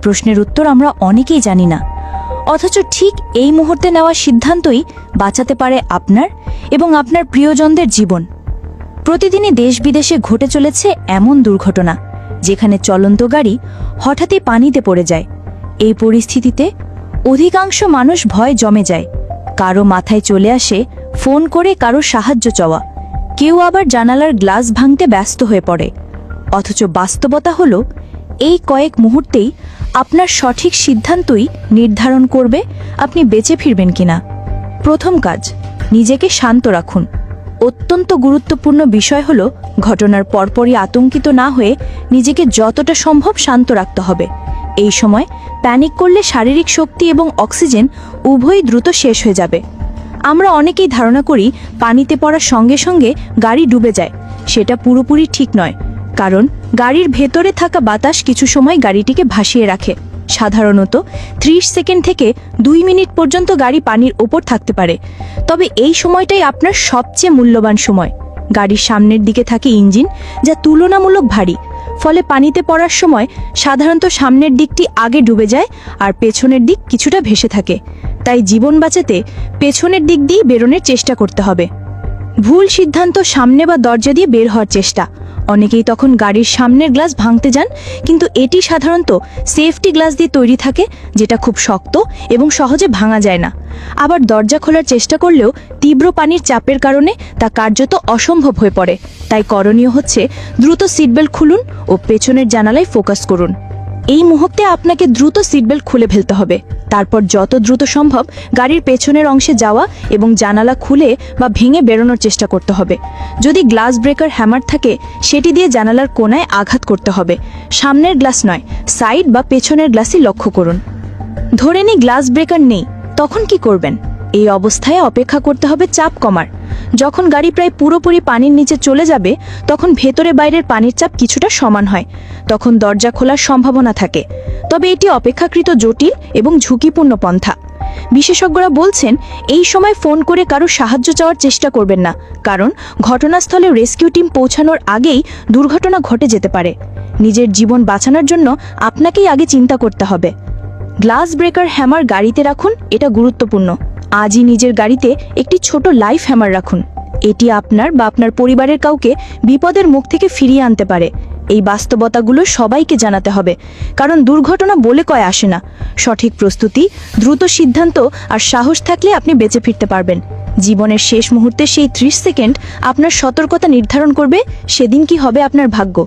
প্রশ্নের উত্তর আমরা অনেকেই জানি না, অথচ ঠিক এই মুহূর্তে নেওয়া সিদ্ধান্তই বাঁচাতে পারে আপনার এবং আপনার প্রিয়জনদের জীবন। প্রতিদিনই দেশ বিদেশে ঘটে চলেছে এমন দুর্ঘটনা যেখানে চলন্ত গাড়ি হঠাৎই পানিতে পড়ে যায়। এই পরিস্থিতিতে অধিকাংশ মানুষ ভয় জমে যায়। কারো মাথায় চলে আসে ফোন করে কারো সাহায্য চাওয়া, কেউ আবার জানালার গ্লাস ভাঙতে ব্যস্ত হয়ে পড়ে। অথচ বাস্তবতা হলো, এই কয়েক মুহূর্তেই আপনার সঠিক সিদ্ধান্তই নির্ধারণ করবে আপনি বেঁচে ফিরবেন কিনা। প্রথম কাজ, নিজেকে শান্ত রাখুন। অত্যন্ত গুরুত্বপূর্ণ বিষয় হলো ঘটনার পরপরই আতঙ্কিত না হয়ে নিজেকে যতটা সম্ভব শান্ত রাখতে হবে। এই সময় প্যানিক করলে শারীরিক শক্তি এবং অক্সিজেন উভয়ই দ্রুত শেষ হয়ে যাবে। আমরা অনেকেই ধারণা করি পানিতে পড়ার সঙ্গে সঙ্গে গাড়ি ডুবে যায়। সেটা পুরোপুরি ঠিক নয়, কারণ গাড়ির ভেতরে থাকা বাতাস কিছু সময় গাড়িটিকে ভাসিয়ে রাখে। সাধারণত 30 সেকেন্ড থেকে 2 মিনিট পর্যন্ত গাড়ি পানির ওপর থাকতে পারে। তবে এই সময়টাই আপনার সবচেয়ে মূল্যবান সময়। গাড়ির সামনের দিকে থাকে ইঞ্জিন, যা তুলনামূলক ভারী, ফলে পানিতে পড়ার সময় সাধারণত সামনের দিকটি আগে ডুবে যায় আর পেছনের দিক কিছুটা ভেসে থাকে। তাই জীবন বাঁচাতে পেছনের দিক দিয়ে বেরোনোর চেষ্টা করতে হবে। ভুল সিদ্ধান্ত, সামনে বা দরজা দিয়ে বের হওয়ার চেষ্টা। অনেকেই তখন গাড়ির সামনের গ্লাস ভাঙতে যান, কিন্তু এটি সাধারণত সেফটি গ্লাস দিয়ে তৈরি থাকে, যেটা খুব শক্ত এবং সহজে ভাঙা যায় না। আবার দরজা খোলার চেষ্টা করলেও তীব্র পানির চাপের কারণে তা কার্যত অসম্ভব হয়ে পড়ে। তাই করণীয় হচ্ছে দ্রুত সিটবেল্ট খুলুন ও পেছনের জানালায় ফোকাস করুন। এই মুহূর্তে আপনাকে দ্রুত সিটবেল্ট খুলে ফেলতে হবে। তারপর যত দ্রুত সম্ভব গাড়ির পেছনের অংশে যাওয়া এবং জানালা খুলে বা ভেঙে বেরোনোর চেষ্টা করতে হবে। যদি গ্লাস ব্রেকার হ্যামার থাকে, সেটি দিয়ে জানালার কোণায় আঘাত করতে হবে। সামনের গ্লাস নয়, সাইড বা পেছনের গ্লাসই লক্ষ্য করুন। ধরে নিই গ্লাস ব্রেকার নেই, তখন কি করবেন? এই অবস্থায় অপেক্ষা করতে হবে চাপ কমার। যখন গাড়ি প্রায় পুরোপুরি পানির নিচে চলে যাবে, তখন ভেতরে বাইরের পানির চাপ কিছুটা সমান হয়। তখন দরজা খোলার সম্ভাবনা থাকে। তবে এটি অপেক্ষাকৃত জটিল এবং ঝুঁকিপূর্ণ পন্থা। বিশেষজ্ঞরা বলছেন, এই সময় ফোন করে কারো সাহায্য চাওয়ার চেষ্টা করবেন না, কারণ ঘটনাস্থলে রেস্কিউ টিম পৌঁছানোর আগেই দুর্ঘটনা ঘটে যেতে পারে। নিজের জীবন বাঁচানোর জন্য আপনাকেই আগে চিন্তা করতে হবে। গ্লাস ব্রেকার হ্যামার গাড়িতে রাখুন, এটা গুরুত্বপূর্ণ। আজই নিজের গাড়িতে একটি ছোট লাইফ হ্যামার রাখুন। এটি আপনার বা আপনার পরিবারের কাউকে বিপদের মুখ থেকে ফিরিয়ে আনতে পারে। এই বাস্তবতাগুলো সবাইকে জানাতে হবে, কারণ দুর্ঘটনা বলে কয় আসে না। সঠিক প্রস্তুতি, দ্রুত সিদ্ধান্ত আর সাহস থাকলে আপনি বেঁচে ফিরতে পারবেন। জীবনের শেষ মুহূর্তে সেই 30 সেকেন্ড আপনার সতর্কতা নির্ধারণ করবে সেদিন কি হবে আপনার ভাগ্য।